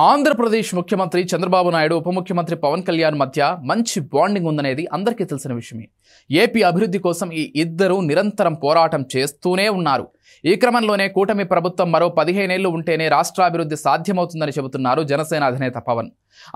ఆంధ్రప్రదేశ్ ముఖ్యమంత్రి చంద్రబాబు నాయుడు ఉప ముఖ్యమంత్రి పవన్ కళ్యాణ్ మధ్య మంచి బాండింగ్ ఉందనేది అందరికీ తెలిసిన విషయమే. ఏపీ అభివృద్ధి కోసం ఈ ఇద్దరు నిరంతరం పోరాటం చేస్తూనే ఉన్నారు. ఈ క్రమంలోనే కూటమి ప్రభుత్వం మరో 15 ఏళ్లు ఉంటేనే రాష్ట్రాభివృద్ధి సాధ్యమవుతుందని చెబుతున్నారు జనసేన అధినేత పవన్.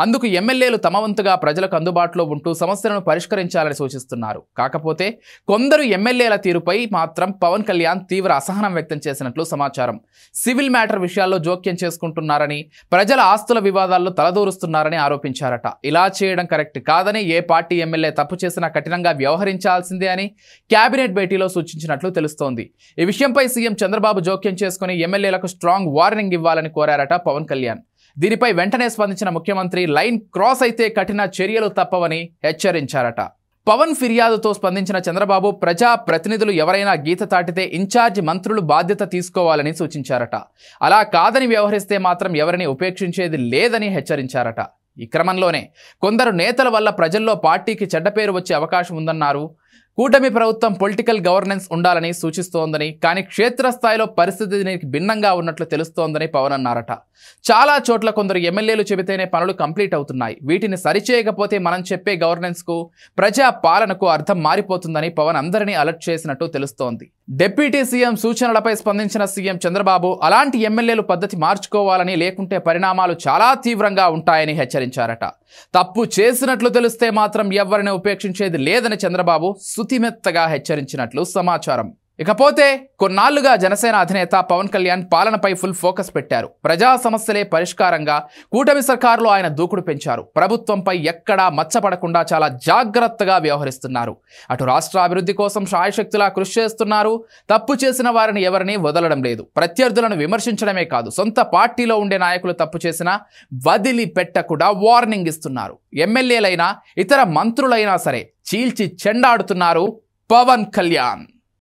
అందుకు ఎమ్మెల్యేలు తమ వంతుగా ప్రజలకు అందుబాటులో ఉంటూ సమస్యలను పరిష్కరించాలని సూచిస్తున్నారు. కాకపోతే కొందరు ఎమ్మెల్యేల తీరుపై మాత్రం పవన్ కళ్యాణ్ తీవ్ర అసహనం వ్యక్తం చేసినట్లు సమాచారం. సివిల్ మ్యాటర్ విషయాల్లో జోక్యం చేసుకుంటున్నారని, ప్రజల ఆస్తుల వివాదాల్లో తలదూరుస్తున్నారని ఆరోపించారట. ఇలా చేయడం కరెక్ట్ కాదని, ఏ పార్టీ ఎమ్మెల్యే తప్పు చేసినా కఠినంగా వ్యవహరించాల్సిందే అని కేబినెట్ భేటీలో సూచించినట్లు తెలుస్తోంది. ఈ విషయంపై సీఎం చంద్రబాబు జోక్యం చేసుకుని ఎమ్మెల్యేలకు స్ట్రాంగ్ వార్నింగ్ ఇవ్వాలని కోరారట పవన్ కళ్యాణ్. దీనిపై వెంటనే స్పందించిన ముఖ్యమంత్రి లైన్ క్రాస్ అయితే కఠిన చర్యలు తప్పవని హెచ్చరించారట. పవన్ ఫిర్యాదుతో స్పందించిన చంద్రబాబు ప్రజా ప్రతినిధులు ఎవరైనా గీత దాటితే ఇన్ఛార్జి మంత్రులు బాధ్యత తీసుకోవాలని సూచించారట. అలా కాదని వ్యవహరిస్తే మాత్రం ఎవరిని ఉపేక్షించేది లేదని హెచ్చరించారట. ఈ క్రమంలోనే కొందరు నేతల వల్ల ప్రజల్లో పార్టీకి చెడ్డ పేరు వచ్చే అవకాశం ఉందన్నారు. కూటమి ప్రభుత్వం పొలిటికల్ గవర్నెన్స్ ఉండాలని సూచిస్తోందని, కానీ క్షేత్రస్థాయిలో పరిస్థితి దీనికి భిన్నంగా ఉన్నట్లు తెలుస్తోందని పవన్ అన్నారట. చాలా చోట్ల కొందరు ఎమ్మెల్యేలు చెబితేనే పనులు కంప్లీట్ అవుతున్నాయి. వీటిని సరిచేయకపోతే మనం చెప్పే గవర్నెన్స్కు, ప్రజా పాలనకు అర్థం మారిపోతుందని పవన్ అందరినీ అలర్ట్ చేసినట్టు తెలుస్తోంది. డిప్యూటీ సీఎం సూచనలపై స్పందించిన సీఎం చంద్రబాబు అలాంటి ఎమ్మెల్యేలు పద్ధతి మార్చుకోవాలని, లేకుంటే పరిణామాలు చాలా తీవ్రంగా ఉంటాయని హెచ్చరించారట. తప్పు చేసినట్లు తెలిస్తే మాత్రం ఎవరిని ఉపేక్షించేది లేదని చంద్రబాబు సుతిమెత్తగా హెచ్చరించినట్లు సమాచారం. ఇకపోతే కొన్నాళ్లుగా జనసేన అధినేత పవన్ కళ్యాణ్ పాలనపై ఫుల్ ఫోకస్ పెట్టారు. ప్రజా సమస్యలే పరిష్కారంగా కూటమి సర్కారులో ఆయన దూకుడు పెంచారు. ప్రభుత్వంపై ఎక్కడా మచ్చపడకుండా చాలా జాగ్రత్తగా వ్యవహరిస్తున్నారు. అటు రాష్ట్ర అభివృద్ధి కోసం శాయశక్తులా కృషి చేస్తున్నారు. తప్పు చేసిన వారిని ఎవరిని వదలడం లేదు. ప్రత్యర్థులను విమర్శించడమే కాదు, సొంత పార్టీలో ఉండే నాయకులు తప్పు చేసినా వదిలిపెట్టకుండా వార్నింగ్ ఇస్తున్నారు. ఎమ్మెల్యేలైనా ఇతర మంత్రులైనా సరే చీల్చి చెండాడుతున్నారు పవన్ కళ్యాణ్.